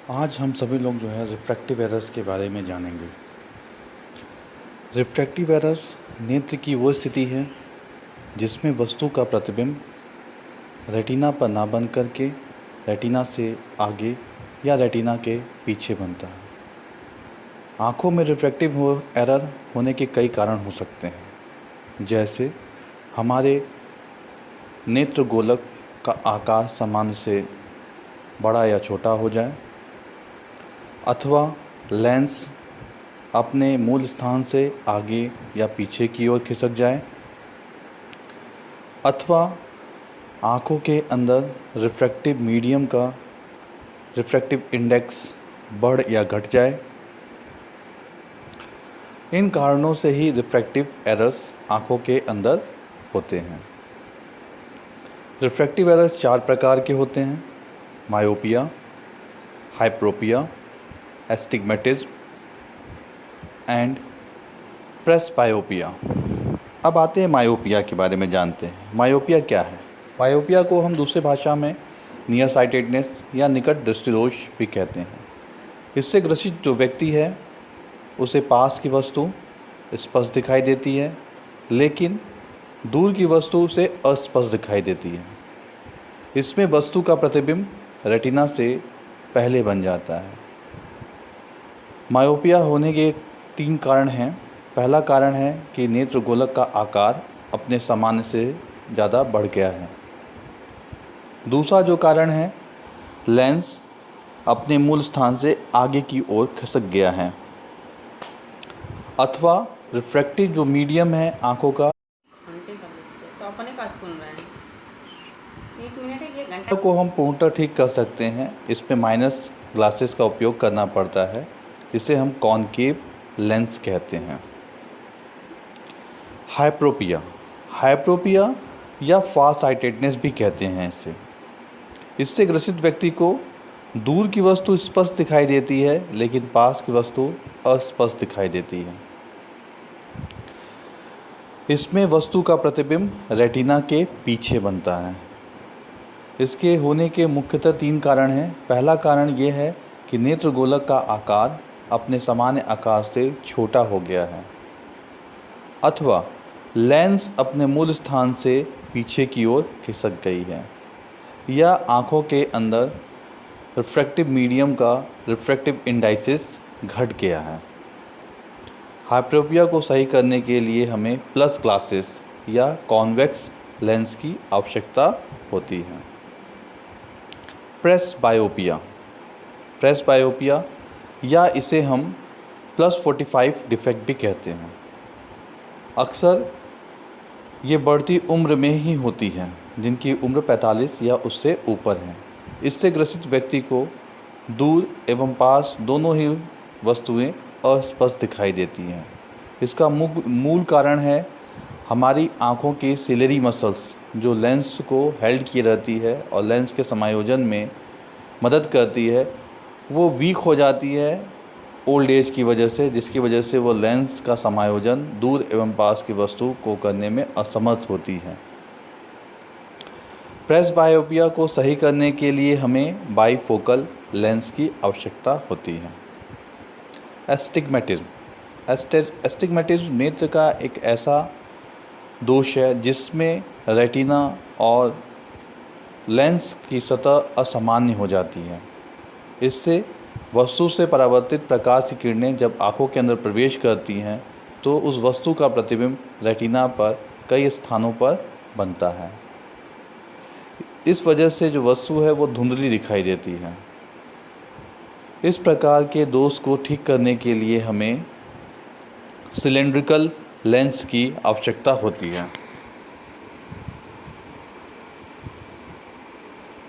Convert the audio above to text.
आज हम सभी लोग जो है रिफ्रैक्टिव एरर्स के बारे में जानेंगे। रिफ्रैक्टिव एरर्स नेत्र की वो स्थिति है जिसमें वस्तु का प्रतिबिंब रेटिना पर ना बन करके रेटिना से आगे या रेटिना के पीछे बनता है। आँखों में रिफ्रैक्टिव एरर होने के कई कारण हो सकते हैं, जैसे हमारे नेत्र गोलक का आकार सामान्य से बड़ा या छोटा हो जाए, अथवा लेंस अपने मूल स्थान से आगे या पीछे की ओर खिसक जाए, अथवा आँखों के अंदर रिफ्रैक्टिव मीडियम का रिफ्रैक्टिव इंडेक्स बढ़ या घट जाए। इन कारणों से ही रिफ्रैक्टिव एरर्स आँखों के अंदर होते हैं। रिफ्रैक्टिव एरर्स 4 प्रकार के होते हैं: मायोपिया, हाइप्रोपिया, एस्टिग्मेटिज्म एंड प्रेसबायोपिया। अब आते हैं मायोपिया के बारे में जानते हैं। मायोपिया क्या है? मायोपिया को हम दूसरी भाषा में नियर साइटेडनेस या निकट दृष्टिदोष भी कहते हैं। इससे ग्रसित जो व्यक्ति है उसे पास की वस्तु स्पष्ट दिखाई देती है, लेकिन दूर की वस्तु उसे अस्पष्ट दिखाई देती है। इसमें वस्तु का प्रतिबिंब रेटिना से पहले बन जाता है। मायोपिया होने के 3 कारण हैं। पहला कारण है कि नेत्र गोलक का आकार अपने सामान्य से ज़्यादा बढ़ गया है। दूसरा जो कारण है, लेंस अपने मूल स्थान से आगे की ओर खिसक गया है, अथवा रिफ्रैक्टिव जो मीडियम है आँखों का तो अपने पास सुन रहे हैं। 1 मिनट है, 1 घंटा को हम पूर्णतः ठीक कर सकते हैं। इसमें माइनस ग्लासेस का उपयोग करना पड़ता है, जिसे हम कॉनकेव लेंस कहते हैं। हाइप्रोपिया या फार साइटेडनेस भी कहते हैं इससे ग्रसित व्यक्ति को दूर की वस्तु स्पष्ट दिखाई देती है, लेकिन पास की वस्तु अस्पष्ट दिखाई देती है। इसमें वस्तु का प्रतिबिंब रेटिना के पीछे बनता है। इसके होने के मुख्यतः 3 कारण हैं। पहला कारण ये है कि नेत्र गोलक का आकार अपने सामान्य आकार से छोटा हो गया है, अथवा लेंस अपने मूल स्थान से पीछे की ओर खिसक गई है, या आँखों के अंदर रिफ्रैक्टिव मीडियम का रिफ्रैक्टिव इंडाइसिस घट गया है। हाइप्रोपिया को सही करने के लिए हमें प्लस ग्लासेस या कॉन्वेक्स लेंस की आवश्यकता होती है। प्रेसबायोपिया या इसे हम +45 डिफेक्ट भी कहते हैं। अक्सर ये बढ़ती उम्र में ही होती है, जिनकी उम्र 45 या उससे ऊपर है। इससे ग्रसित व्यक्ति को दूर एवं पास दोनों ही वस्तुएं अस्पष्ट दिखाई देती हैं। इसका मूल कारण है हमारी आँखों की सिलेरी मसल्स, जो लेंस को हेल्ड किए रहती है और लेंस के समायोजन में मदद करती है, वो वीक हो जाती है ओल्ड एज की वजह से, जिसकी वजह से वो लेंस का समायोजन दूर एवं पास की वस्तु को करने में असमर्थ होती है। प्रेसबायोपिया को सही करने के लिए हमें बाईफोकल लेंस की आवश्यकता होती है। एस्टिग्मेटिज्म नेत्र का एक ऐसा दोष है जिसमें रेटिना और लेंस की सतह असामान्य हो जाती है। इससे वस्तु से परावर्तित प्रकाश की किरणें जब आँखों के अंदर प्रवेश करती हैं तो उस वस्तु का प्रतिबिंब रेटिना पर कई स्थानों पर बनता है। इस वजह से जो वस्तु है वो धुंधली दिखाई देती है। इस प्रकार के दोष को ठीक करने के लिए हमें सिलेंड्रिकल लेंस की आवश्यकता होती है।